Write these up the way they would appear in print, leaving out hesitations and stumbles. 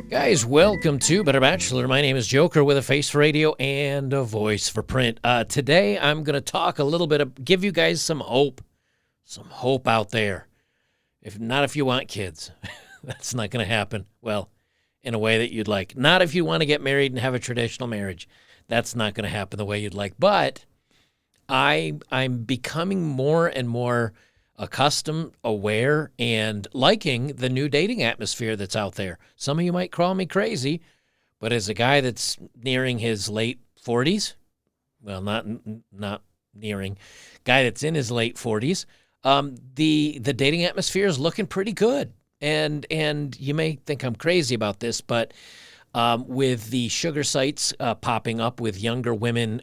Guys, welcome to Better Bachelor. My name is Joker with a face for radio and a voice for print. Today, I'm going to talk a little bit, give you guys some hope out there. If you want kids, that's not going to happen. Well, in a way that you'd like. Not if you want to get married and have a traditional marriage. That's not going to happen the way you'd like. But I'm becoming more and more accustomed, aware, and liking the new dating atmosphere that's out there. Some of you might call me crazy, but as a guy that's nearing his late 40s, well, not nearing, guy that's in his late 40s, the dating atmosphere is looking pretty good. And you may think I'm crazy about this, but with the sugar sites popping up with younger women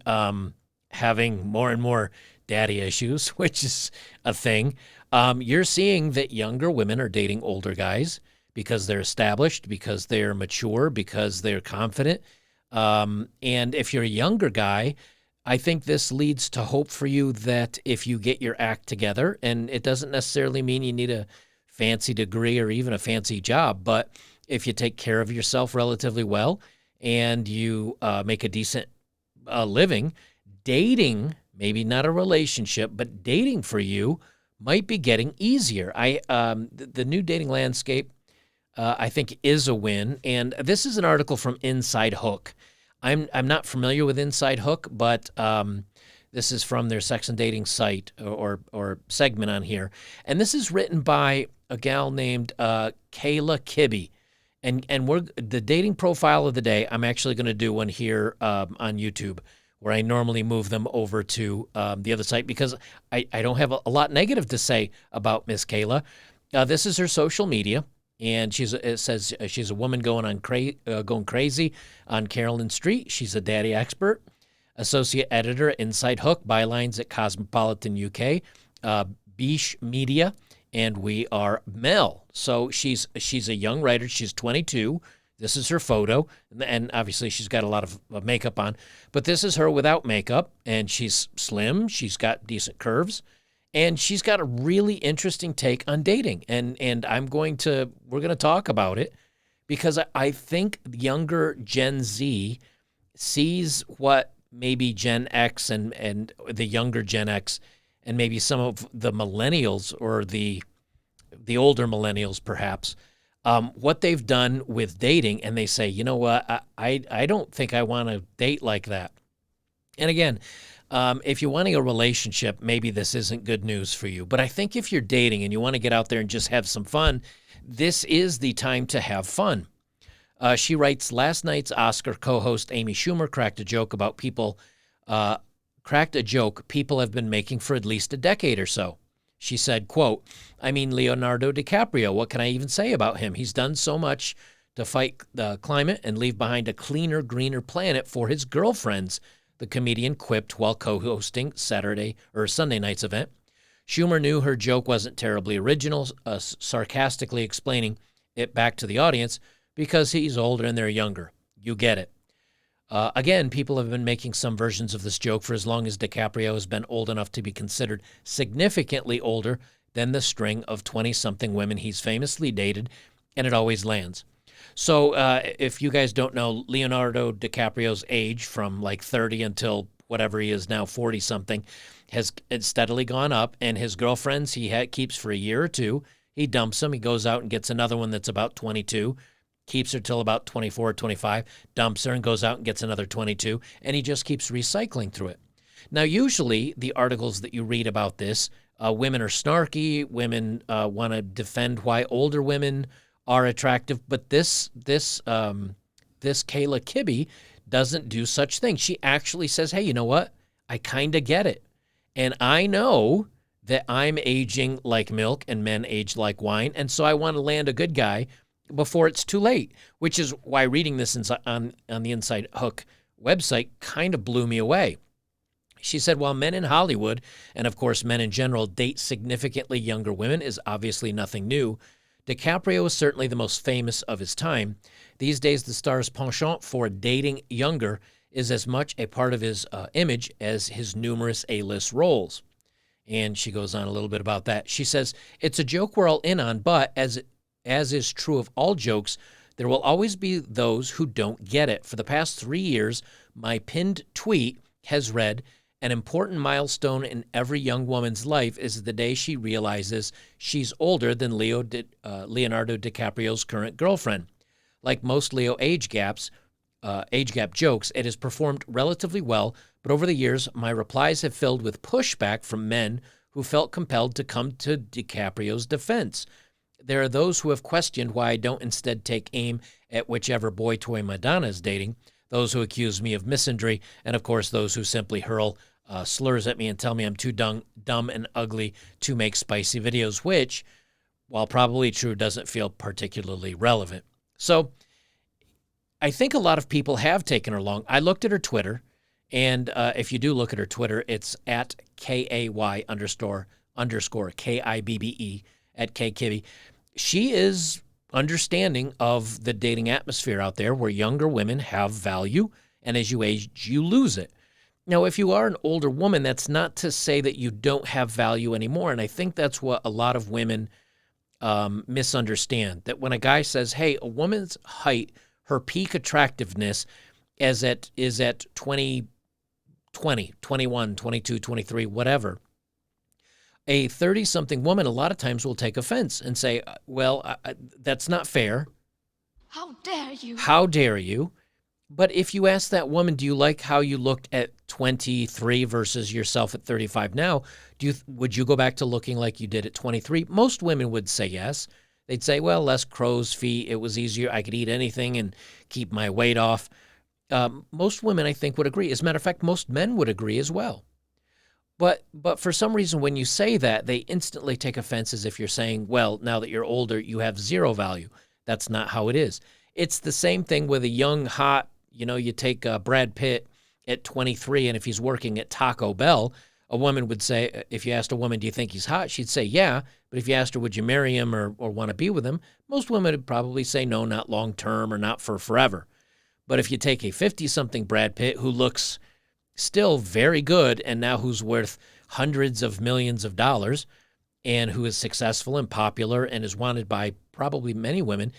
having more and more daddy issues, which is a thing, you're seeing that younger women are dating older guys because they're established, because they're mature, because they're confident. And if you're a younger guy, I think this leads to hope for you that if you get your act together, and it doesn't necessarily mean you need a fancy degree or even a fancy job, but if you take care of yourself relatively well and you make a decent living, dating, maybe not a relationship, but dating for you might be getting easier. The new dating landscape, I think, is a win. And this is an article from Inside Hook. I'm not familiar with Inside Hook, but this is from their sex and dating site or segment on here. And this is written by a gal named Kayla Kibbe. And we're the dating profile of the day. I'm actually going to do one here on YouTube, where I normally move them over to the other site because I don't have a lot negative to say about Miss Kayla. This is her social media, and it says she's a woman going crazy on Carolyn Street. She's a daddy expert, associate editor at Inside Hook, bylines at Cosmopolitan UK, Bish Media, and we are Mel. So she's a young writer. She's 22. This is her photo, and obviously she's got a lot of makeup on, but this is her without makeup, and she's slim, she's got decent curves, and she's got a really interesting take on dating, and we're going to talk about it, because I think younger Gen Z sees what maybe Gen X and the younger Gen X, and maybe some of the millennials, or the older millennials perhaps, what they've done with dating, and they say, you know what, I don't think I want to date like that. And again, if you're wanting a relationship, maybe this isn't good news for you. But I think if you're dating and you want to get out there and just have some fun, this is the time to have fun. She writes, last night's Oscar co-host Amy Schumer cracked a joke people have been making for at least a decade or so. She said, quote, I mean, Leonardo DiCaprio, what can I even say about him? He's done so much to fight the climate and leave behind a cleaner, greener planet for his girlfriends, the comedian quipped while co-hosting Sunday night's event. Schumer knew her joke wasn't terribly original, sarcastically explaining it back to the audience, because he's older and they're younger. You get it. Again, people have been making some versions of this joke for as long as DiCaprio has been old enough to be considered significantly older than the string of 20-something women he's famously dated, and it always lands. So if you guys don't know, Leonardo DiCaprio's age from like 30 until whatever he is now, 40-something, has steadily gone up, and his girlfriends he keeps for a year or two. He dumps them. He goes out and gets another one that's about 22, keeps her till about 24 or 25, dumps her and goes out and gets another 22, and he just keeps recycling through it. Now, usually the articles that you read about this, women are snarky, women want to defend why older women are attractive, but this Kayla Kibbe doesn't do such things. She actually says, hey, you know what? I kind of get it. And I know that I'm aging like milk and men age like wine, and so I want to land a good guy before it's too late, which is why reading this on the Inside Hook website kind of blew me away. She said, while men in Hollywood, and of course men in general, date significantly younger women is obviously nothing new, DiCaprio is certainly the most famous of his time. These days, the star's penchant for dating younger is as much a part of his image as his numerous A-list roles. And she goes on a little bit about that. She says, it's a joke we're all in on, but as is true of all jokes, there will always be those who don't get it. For the past 3 years, my pinned tweet has read, an important milestone in every young woman's life is the day she realizes she's older than Leonardo DiCaprio's current girlfriend. Like most Leo age gap jokes, it has performed relatively well, but over the years, my replies have filled with pushback from men who felt compelled to come to DiCaprio's defense. There are those who have questioned why I don't instead take aim at whichever boy toy Madonna is dating, those who accuse me of misandry, and of course those who simply hurl slurs at me and tell me I'm too dumb and ugly to make spicy videos, which, while probably true, doesn't feel particularly relevant. So I think a lot of people have taken her along. I looked at her Twitter, and if you do look at her Twitter, it's at KAY_KIBBE at KKibbe. She is understanding of the dating atmosphere out there where younger women have value, and as you age, you lose it. Now, if you are an older woman, that's not to say that you don't have value anymore, and I think that's what a lot of women misunderstand, that when a guy says, hey, a woman's height, her peak attractiveness is at 20, 21, 22, 23, whatever. A 30-something woman a lot of times will take offense and say, well, that's not fair. How dare you? How dare you? But if you ask that woman, do you like how you looked at 23 versus yourself at 35 now, would you go back to looking like you did at 23? Most women would say yes. They'd say, well, less crow's feet. It was easier. I could eat anything and keep my weight off. Most women, I think, would agree. As a matter of fact, most men would agree as well. But for some reason, when you say that, they instantly take offense as if you're saying, well, now that you're older, you have zero value. That's not how it is. It's the same thing with a young, hot, you take Brad Pitt at 23, and if he's working at Taco Bell, a woman would say, if you asked a woman, do you think he's hot? She'd say, yeah. But if you asked her, would you marry him or want to be with him? Most women would probably say no, not long term or not for forever. But if you take a 50-something Brad Pitt who looks still very good and now who's worth hundreds of millions of dollars and who is successful and popular and is wanted by probably many women,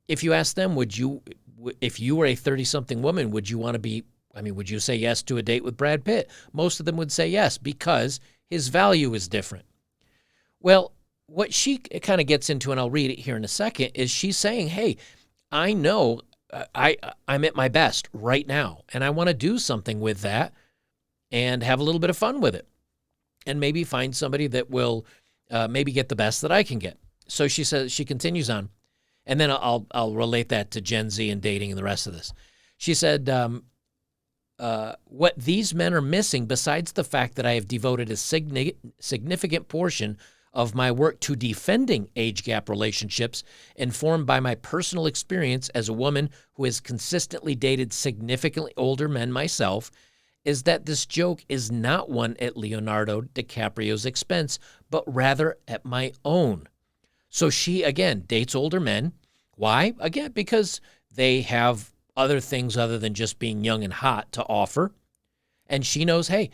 if you ask them, if you were a 30-something woman, would you want to would you say yes to a date with Brad Pitt? Most of them would say yes because his value is different. Well, what she kind of gets into, and I'll read it here in a second, is she's saying, hey, I know I'm at my best right now, and I want to do something with that and have a little bit of fun with it and maybe find somebody that will maybe get the best that I can get. So she says, she continues on, and then I'll relate that to Gen Z and dating and the rest of this. She said, what these men are missing, besides the fact that I have devoted a significant portion of my work to defending age gap relationships, informed by my personal experience as a woman who has consistently dated significantly older men myself, is that this joke is not one at Leonardo DiCaprio's expense, but rather at my own. So she, again, dates older men. Why? Again, because they have other things other than just being young and hot to offer. And she knows, hey,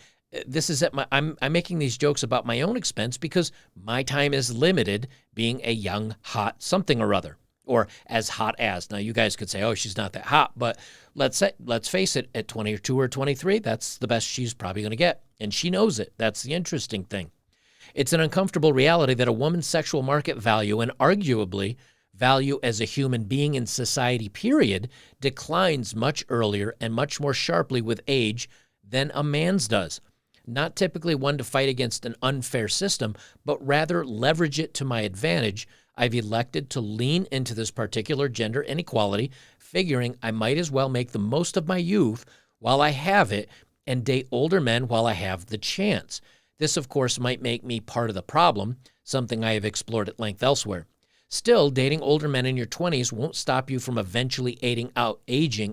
this is I'm making these jokes about my own expense because my time is limited being a young, hot something or other, or as hot as. Now, you guys could say, oh, she's not that hot, but let's face it, at 22 or 23, that's the best she's probably going to get. And she knows it. That's the interesting thing. It's an uncomfortable reality that a woman's sexual market value, and arguably value as a human being in society, period, declines much earlier and much more sharply with age than a man's does. Not typically one to fight against an unfair system, but rather leverage it to my advantage. I've elected to lean into this particular gender inequality, figuring I might as well make the most of my youth while I have it and date older men while I have the chance. This, of course, might make me part of the problem, something I have explored at length elsewhere. Still, dating older men in your 20s won't stop you from eventually aging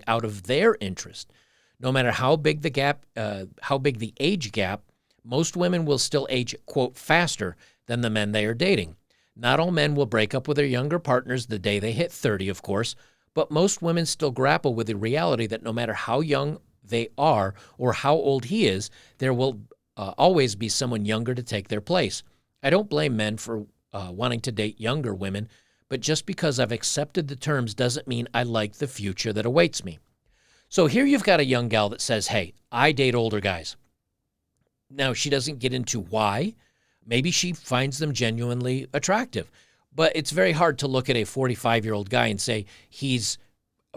out of their interest. No matter how big the age gap, most women will still age, quote, faster than the men they are dating. Not all men will break up with their younger partners the day they hit 30, of course, but most women still grapple with the reality that no matter how young they are or how old he is, there will always be someone younger to take their place. I don't blame men for wanting to date younger women, but just because I've accepted the terms doesn't mean I like the future that awaits me. So here you've got a young gal that says, hey, I date older guys. Now, she doesn't get into why. Maybe she finds them genuinely attractive. But it's very hard to look at a 45-year-old guy and say he's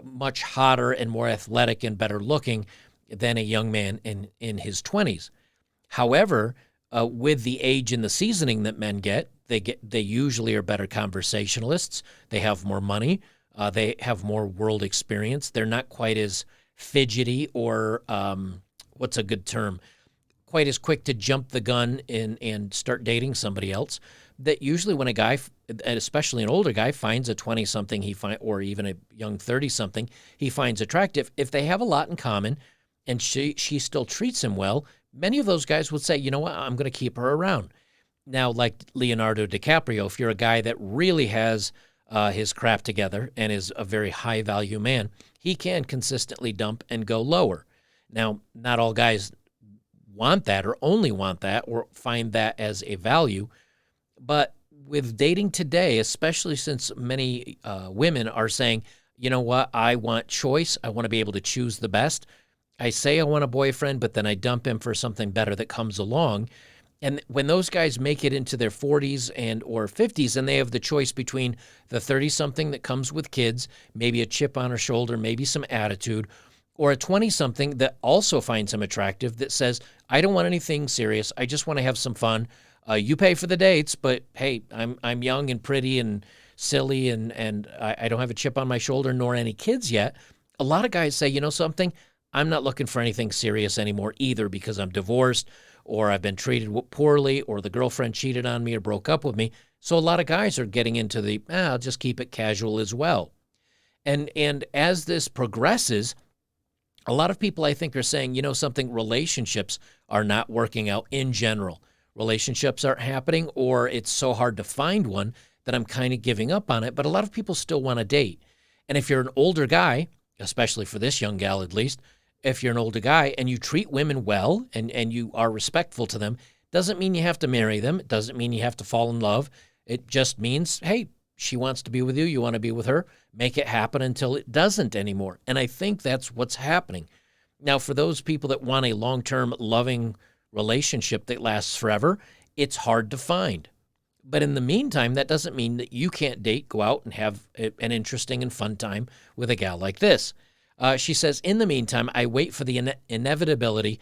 much hotter and more athletic and better looking than a young man in his 20s. However, with the age and the seasoning that men get, they usually are better conversationalists. They have more money. They have more world experience. They're not quite as fidgety or what's a good term? Quite as quick to jump the gun and start dating somebody else. That usually when a guy, and especially an older guy, finds a 20-something or even a young 30-something he finds attractive, if they have a lot in common and she still treats him well, many of those guys would say, you know what, I'm going to keep her around. Now, like Leonardo DiCaprio, if you're a guy that really has his crap together and is a very high-value man, he can consistently dump and go lower. Now, not all guys want that or only want that or find that as a value, but with dating today, especially since many women are saying, you know what, I want choice, I want to be able to choose the best. I say I want a boyfriend, but then I dump him for something better that comes along. And when those guys make it into their 40s and or 50s and they have the choice between the 30-something that comes with kids, maybe a chip on her shoulder, maybe some attitude, or a 20-something that also finds him attractive that says, I don't want anything serious. I just want to have some fun. You pay for the dates, but hey, I'm young and pretty and silly and I don't have a chip on my shoulder nor any kids yet. A lot of guys say, you know something? I'm not looking for anything serious anymore either because I'm divorced or I've been treated poorly or the girlfriend cheated on me or broke up with me. So a lot of guys are getting into the, I'll just keep it casual as well. And as this progresses, a lot of people I think are saying, you know something, relationships are not working out in general. Relationships aren't happening or it's so hard to find one that I'm kind of giving up on it. But a lot of people still want to date. And if you're an older guy, especially for this young gal at least, if you're an older guy and you treat women well and you are respectful to them, doesn't mean you have to marry them. It doesn't mean you have to fall in love. It just means, hey, she wants to be with you. You want to be with her. Make it happen until it doesn't anymore. And I think that's what's happening. Now, for those people that want a long-term loving relationship that lasts forever, it's hard to find. But in the meantime, that doesn't mean that you can't date, go out and have an interesting and fun time with a gal like this. She says, in the meantime, I wait for the inevitability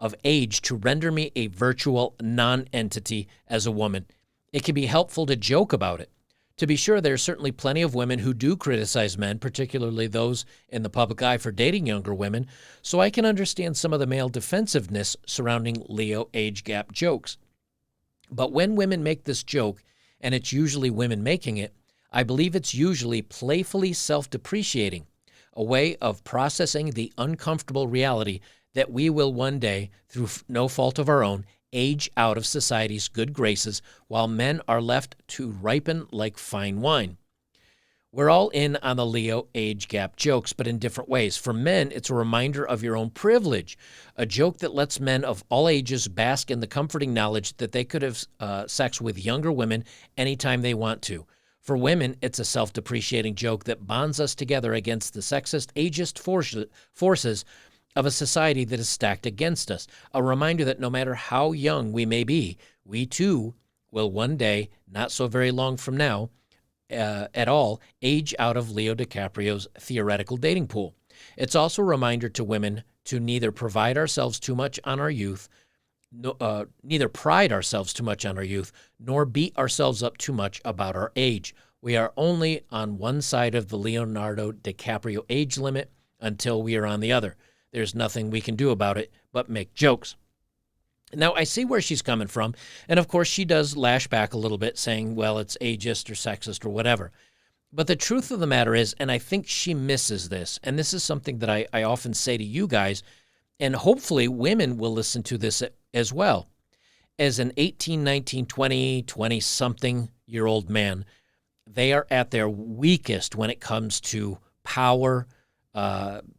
of age to render me a virtual non-entity as a woman. It can be helpful to joke about it. To be sure, there are certainly plenty of women who do criticize men, particularly those in the public eye for dating younger women, so I can understand some of the male defensiveness surrounding Leo age gap jokes. But when women make this joke, and it's usually women making it, I believe it's usually playfully self-depreciating, a way of processing the uncomfortable reality that we will one day, through no fault of our own, age out of society's good graces while men are left to ripen like fine wine. We're all in on the Leo age gap jokes, but in different ways. For men, it's a reminder of your own privilege, a joke that lets men of all ages bask in the comforting knowledge that they could have sex with younger women anytime they want to. For women, it's a self-depreciating joke that bonds us together against the sexist, ageist forces of a society that is stacked against us. A reminder that no matter how young we may be, we too will one day, not so very long from now, at all, age out of Leo DiCaprio's theoretical dating pool. It's also a reminder to women to neither pride ourselves too much on our youth, nor beat ourselves up too much about our age. We are only on one side of the Leonardo DiCaprio age limit until we are on the other. There's nothing we can do about it but make jokes. Now, I see where she's coming from, and of course she does lash back a little bit, saying, well, it's ageist or sexist or whatever. But the truth of the matter is, and I think she misses this, and this is something that I often say to you guys, and hopefully women will listen to this as well. As an 18, 19, 20-something-year-old man, they are at their weakest when it comes to power,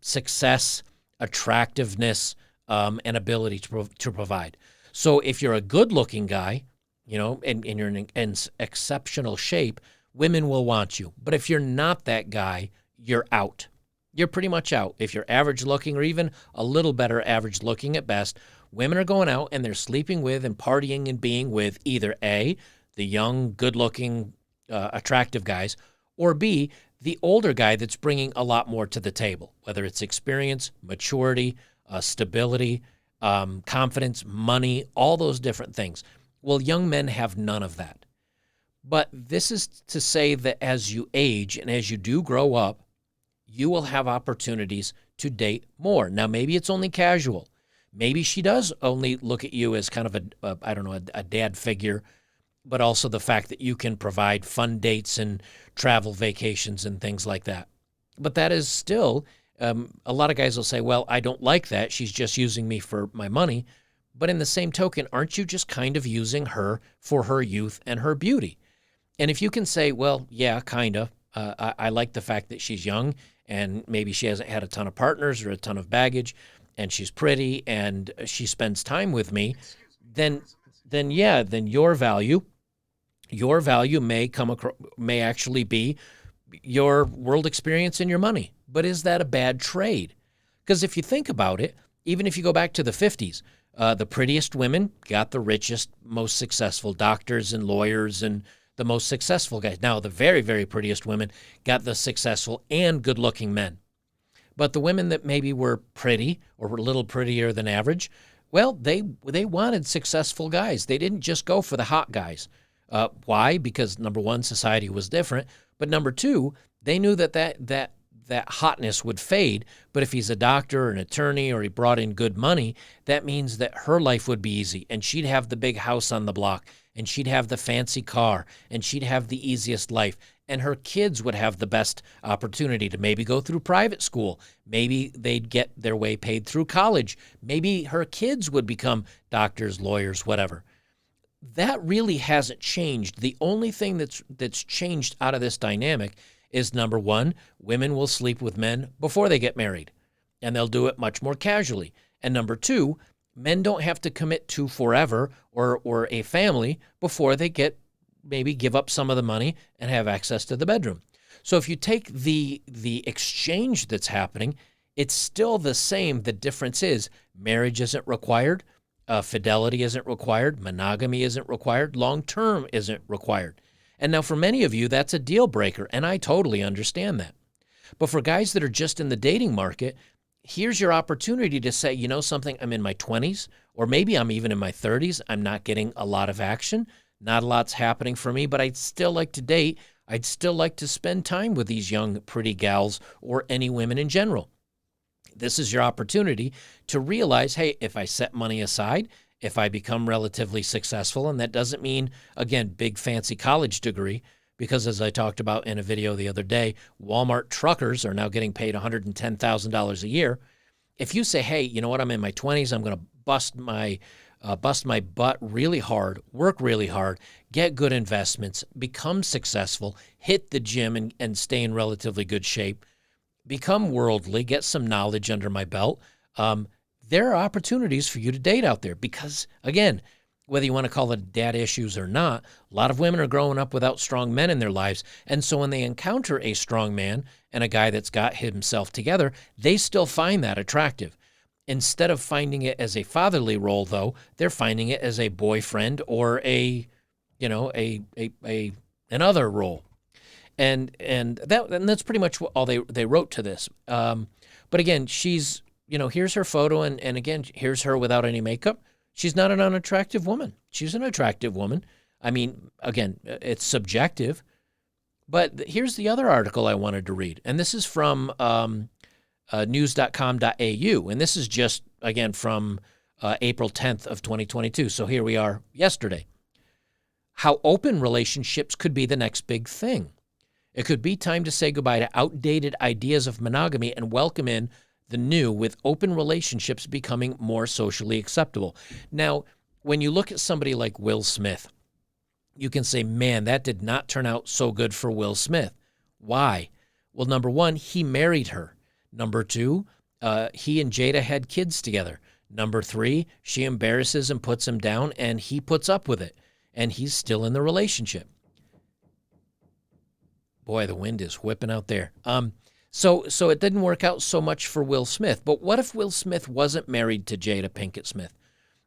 success, attractiveness, and ability to provide. So if you're a good-looking guy, and you're in exceptional shape, women will want you. But if you're not that guy, you're out. You're pretty much out. If you're average looking or even a little better average looking at best, women are going out and they're sleeping with and partying and being with either A, the young, good-looking, attractive guys, or B, the older guy that's bringing a lot more to the table, whether it's experience, maturity, stability, confidence, money, all those different things. Well, young men have none of that. But this is to say that as you age and as you do grow up, you will have opportunities to date more. Now, maybe it's only casual. Maybe she does only look at you as kind of a dad figure, but also the fact that you can provide fun dates and travel vacations and things like that. But that is still, a lot of guys will say, well, I don't like that. She's just using me for my money. But in the same token, aren't you just kind of using her for her youth and her beauty? And if you can say, well, yeah, kind of. I like the fact that she's young and maybe she hasn't had a ton of partners or a ton of baggage and she's pretty and she spends time with me, then your value may actually be your world experience and your money. But is that a bad trade? Because if you think about it, even if you go back to the 50s, the prettiest women got the richest, most successful doctors and lawyers and the most successful guys. Now, the very, very prettiest women got the successful and good-looking men. But the women that maybe were pretty or were a little prettier than average, well, they wanted successful guys. They didn't just go for the hot guys. Why? Because, number one, society was different. But number two, they knew that hotness would fade. But if he's a doctor or an attorney or he brought in good money, that means that her life would be easy and she'd have the big house on the block and she'd have the fancy car and she'd have the easiest life. And her kids would have the best opportunity to maybe go through private school. Maybe they'd get their way paid through college. Maybe her kids would become doctors, lawyers, whatever. That really hasn't changed. The only thing that's changed out of this dynamic is, number one, women will sleep with men before they get married, and they'll do it much more casually. And number two, men don't have to commit to forever or a family before they give up some of the money and have access to the bedroom. So if you take the exchange that's happening, it's still the same. The difference is marriage isn't required, fidelity isn't required, monogamy isn't required, long-term isn't required. And now for many of you, that's a deal breaker, and I totally understand that. But for guys that are just in the dating market, here's your opportunity to say, you know something, I'm in my 20s, or maybe I'm even in my 30s. I'm not getting a lot of action. Not a lot's happening for me, but I'd still like to date. I'd still like to spend time with these young, pretty gals or any women in general. This is your opportunity to realize, hey, if I set money aside, if I become relatively successful, and that doesn't mean, again, big fancy college degree, because as I talked about in a video the other day, Walmart truckers are now getting paid $110,000 a year. If you say, hey, you know what, I'm in my 20s, I'm going to bust my butt really hard, work really hard, get good investments, become successful, hit the gym and stay in relatively good shape, become worldly, get some knowledge under my belt, there are opportunities for you to date out there because, again, whether you want to call it dad issues or not, a lot of women are growing up without strong men in their lives. And so when they encounter a strong man and a guy that's got himself together, they still find that attractive. Instead of finding it as a fatherly role, though, they're finding it as a boyfriend or another role. And that's pretty much all they wrote to this. But again, she's, here's her photo, and again, here's her without any makeup. She's not an unattractive woman. She's an attractive woman. I mean, again, it's subjective. But here's the other article I wanted to read, and this is from news.com.au, and this is just, again, from April 10th of 2022. So here we are yesterday. How open relationships could be the next big thing. It could be time to say goodbye to outdated ideas of monogamy and welcome in the new, with open relationships becoming more socially acceptable. Now, when you look at somebody like Will Smith, you can say, man, that did not turn out so good for Will Smith. Why? Well, number one, he married her. Number two, he and Jada had kids together. Number 3, she embarrasses and puts him down, and he puts up with it, and he's still in the relationship. Boy, the wind is whipping out there. So it didn't work out so much for Will Smith. But what if Will Smith wasn't married to Jada Pinkett Smith?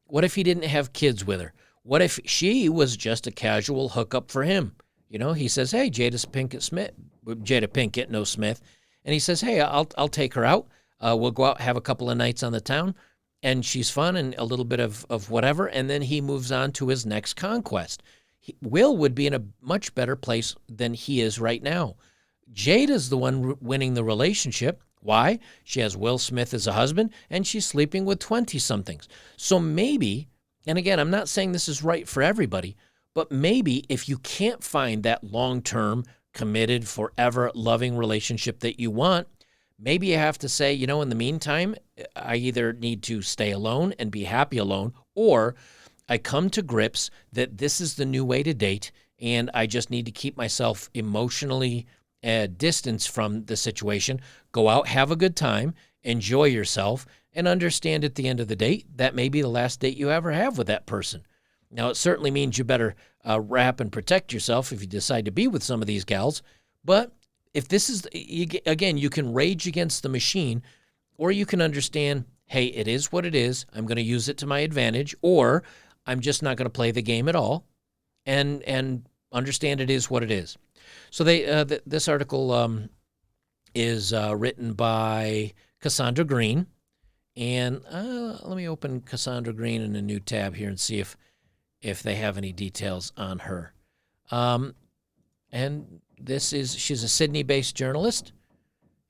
What if he didn't have kids with her? What if she was just a casual hookup for him? You know, he says, "Hey, Jada Pinkett, no Smith," and he says, "Hey, I'll take her out. We'll go out, have a couple of nights on the town, and she's fun and a little bit of whatever." And then he moves on to his next conquest. Will would be in a much better place than he is right now. Jada's the one winning the relationship. Why? She has Will Smith as a husband, and she's sleeping with 20-somethings. So maybe, and again, I'm not saying this is right for everybody, but maybe if you can't find that long-term, committed, forever loving relationship that you want, maybe you have to say, in the meantime, I either need to stay alone and be happy alone, or I come to grips that this is the new way to date, and I just need to keep myself emotionally distanced from the situation. Go out, have a good time, enjoy yourself, and understand at the end of the date that may be the last date you ever have with that person. Now, it certainly means you better wrap and protect yourself if you decide to be with some of these gals. But if this is, again, you can rage against the machine, or you can understand, hey, it is what it is. I'm going to use it to my advantage, or I'm just not going to play the game at all, and understand it is what it is. So this article is written by Cassandra Green, and let me open Cassandra Green in a new tab here and see if they have any details on her. And she's a Sydney-based journalist,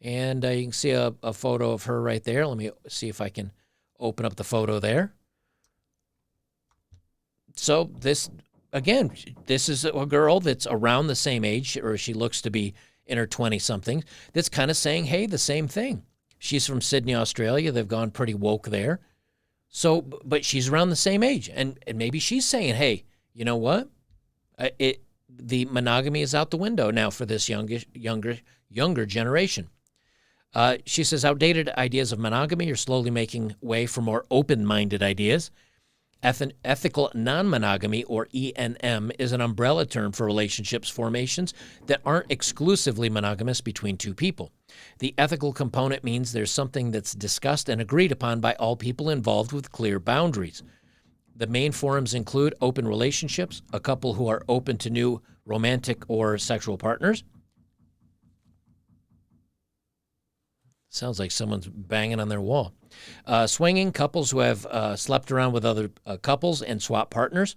and you can see a photo of her right there. Let me see if I can open up the photo there. So this is a girl that's around the same age, or she looks to be in her 20-somethings, that's kind of saying, hey, the same thing. She's from Sydney, Australia. They've gone pretty woke there. So, but she's around the same age, and maybe she's saying, hey, you know what? The monogamy is out the window now for this younger generation. She says outdated ideas of monogamy are slowly making way for more open-minded ideas. Ethical non-monogamy, or ENM, is an umbrella term for relationships formations that aren't exclusively monogamous between two people. The ethical component means there's something that's discussed and agreed upon by all people involved with clear boundaries. The main forums include open relationships, a couple who are open to new romantic or sexual partners. Sounds like someone's banging on their wall. Swinging, couples who have slept around with other couples and swap partners.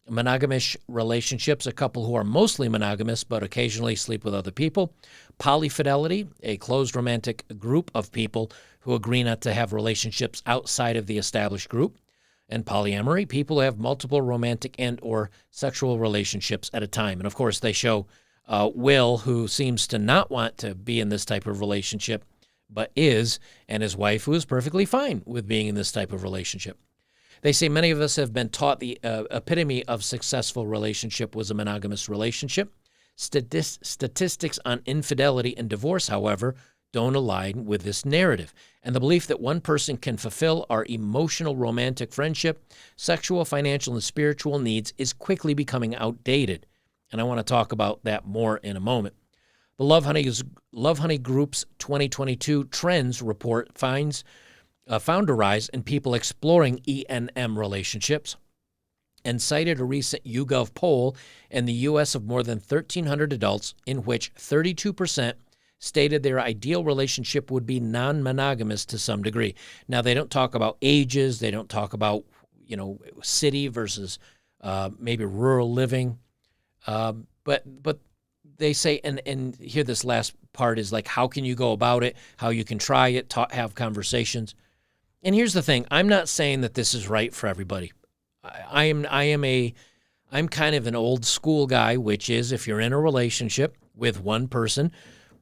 Monogamous relationships, a couple who are mostly monogamous but occasionally sleep with other people. Polyfidelity, a closed romantic group of people who agree not to have relationships outside of the established group. And polyamory, people who have multiple romantic and or sexual relationships at a time. And of course, they show Will, who seems to not want to be in this type of relationship, but is, and his wife, who is perfectly fine with being in this type of relationship. They say many of us have been taught the epitome of successful relationship was a monogamous relationship. Statistics on infidelity and divorce, however, don't align with this narrative. And the belief that one person can fulfill our emotional, romantic, friendship, sexual, financial, and spiritual needs is quickly becoming outdated. And I want to talk about that more in a moment. The Love Honey Group's 2022 Trends report found a rise in people exploring ENM relationships and cited a recent YouGov poll in the U.S. of more than 1,300 adults in which 32% stated their ideal relationship would be non-monogamous to some degree. Now, they don't talk about ages. They don't talk about, city versus maybe rural living. But they say, and here this last part is like, how can you go about it, how you can try it, have conversations. And here's the thing. I'm not saying that this is right for everybody. I'm kind of an old school guy, which is if you're in a relationship with one person,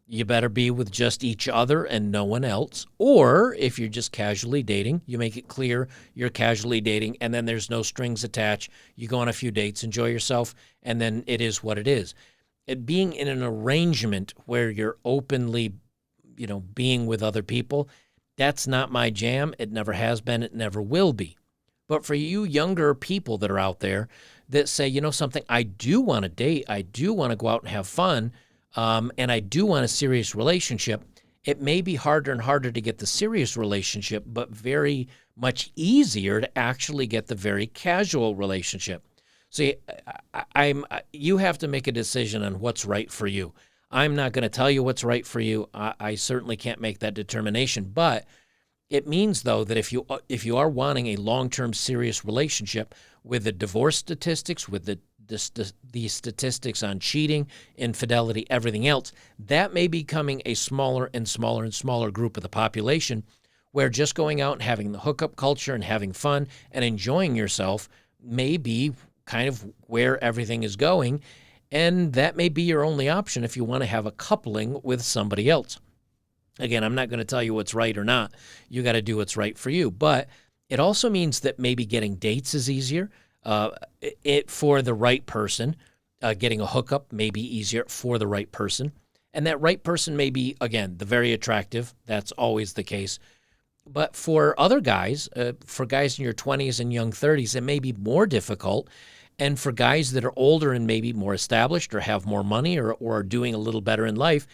you better be with just each other and no one else. Or if you're just casually dating, you make it clear you're casually dating and then there's no strings attached. You go on a few dates, enjoy yourself, and then it is what it is. Being in an arrangement where you're openly, being with other people, That's not my jam. It never has been. It never will be. But for you younger people that are out there that say, you know something, I do want to date, I do want to go out and have fun, and I do want a serious relationship, it may be harder and harder to get the serious relationship, but very much easier to actually get the very casual relationship. See, you have to make a decision on what's right for you. I'm not going to tell you what's right for you. I certainly can't make that determination, but it means, though, that if you are wanting a long-term serious relationship, with the divorce statistics, with the statistics on cheating, infidelity, everything else, that may be becoming a smaller and smaller and smaller group of the population, where just going out and having the hookup culture and having fun and enjoying yourself may be kind of where everything is going, and that may be your only option if you want to have a coupling with somebody else. Again, I'm not going to tell you what's right or not. You got to do what's right for you. But it also means that maybe getting dates is easier for the right person. Getting a hookup may be easier for the right person. And that right person may be, again, the very attractive. That's always the case. But for other guys, for guys in your 20s and young 30s, it may be more difficult. And for guys that are older and maybe more established or have more money or are doing a little better in life,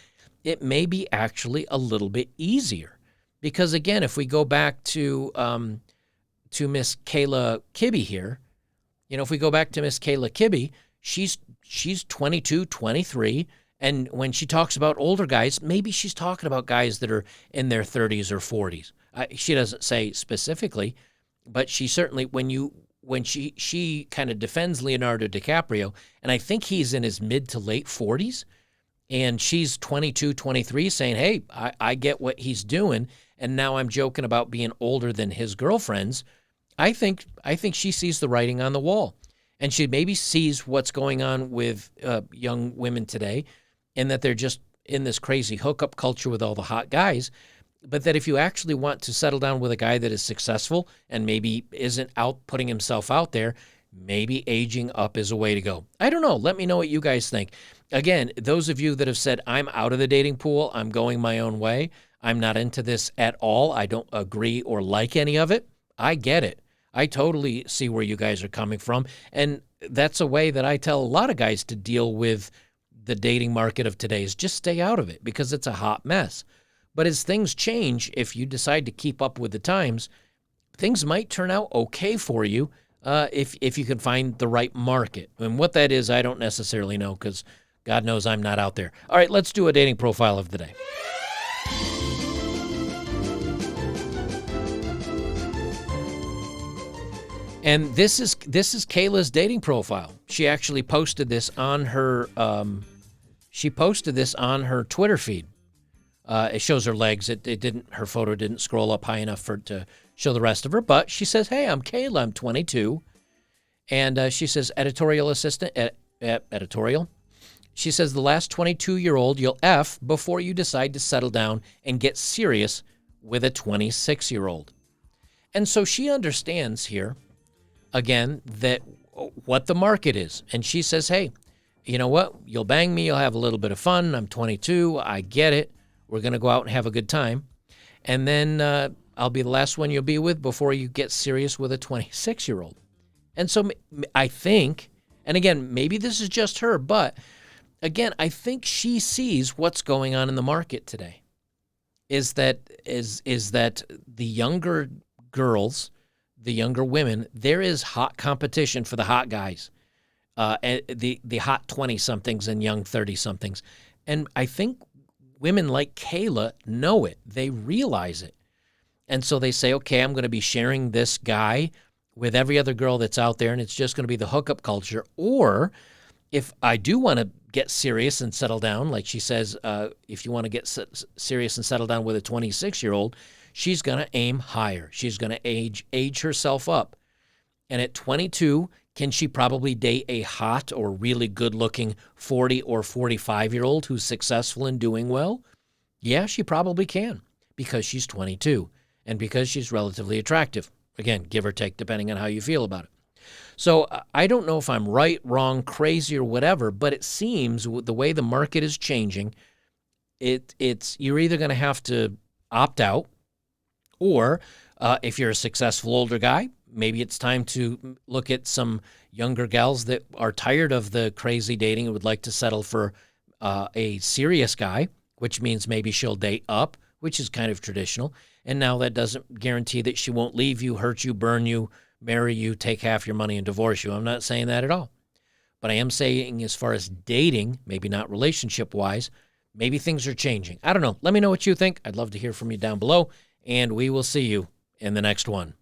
it may be actually a little bit easier. Because, again, if we go back to Miss Kayla Kibbe here, if we go back to Miss Kayla Kibbe, she's 22, 23, and when she talks about older guys, maybe she's talking about guys that are in their 30s or 40s. She doesn't say specifically, but she certainly, when she kind of defends Leonardo DiCaprio, and I think he's in his mid to late 40s, and she's 22, 23, saying, hey, I get what he's doing, and now I'm joking about being older than his girlfriends. I think she sees the writing on the wall, and she maybe sees what's going on with young women today, and that they're just in this crazy hookup culture with all the hot guys, but that if you actually want to settle down with a guy that is successful and maybe isn't out putting himself out there, maybe aging up is a way to go. I don't know. Let me know what you guys think. Again, those of you that have said, I'm out of the dating pool, I'm going my own way, I'm not into this at all, I don't agree or like any of it, I get it. I totally see where you guys are coming from. And that's a way that I tell a lot of guys to deal with the dating market of today, is just stay out of it because it's a hot mess. But as things change, if you decide to keep up with the times, things might turn out okay for you if you can find the right market. And what that is, I don't necessarily know, because God knows I'm not out there. All right, let's do a dating profile of the day. And this is Kayla's dating profile. She actually posted this on her Twitter feed. It shows her legs. Her photo didn't scroll up high enough to show the rest of her. But she says, "Hey, I'm Kayla. I'm 22," and she says, "Editorial assistant editorial." She says, "The last 22-year-old you'll F before you decide to settle down and get serious with a 26-year-old." And so she understands here, again, that what the market is. And she says, "Hey, you know what? You'll bang me. You'll have a little bit of fun. I'm 22. I get it. We're going to go out and have a good time. And then I'll be the last one you'll be with before you get serious with a 26-year-old. And so I think, and again, maybe this is just her, but again, I think she sees what's going on in the market today. Is that the younger girls, the younger women, there is hot competition for the hot guys, the hot 20-somethings and young 30-somethings. And I think women like Kayla know it. They realize it. And so they say, okay, I'm going to be sharing this guy with every other girl that's out there, and it's just going to be the hookup culture. Or if I do want to get serious and settle down, like she says, if you want to get serious and settle down with a 26-year-old, she's going to aim higher. She's going to age herself up. And at 22, can she probably date a hot or really good-looking 40 or 45-year-old who's successful and doing well? Yeah, she probably can, because she's 22 and because she's relatively attractive. Again, give or take, depending on how you feel about it. So I don't know if I'm right, wrong, crazy, or whatever, but it seems the way the market is changing, it's you're either going to have to opt out Or if you're a successful older guy, maybe it's time to look at some younger gals that are tired of the crazy dating and would like to settle for a serious guy, which means maybe she'll date up, which is kind of traditional. And now that doesn't guarantee that she won't leave you, hurt you, burn you, marry you, take half your money, and divorce you. I'm not saying that at all. But I am saying as far as dating, maybe not relationship-wise, maybe things are changing. I don't know. Let me know what you think. I'd love to hear from you down below, and we will see you in the next one.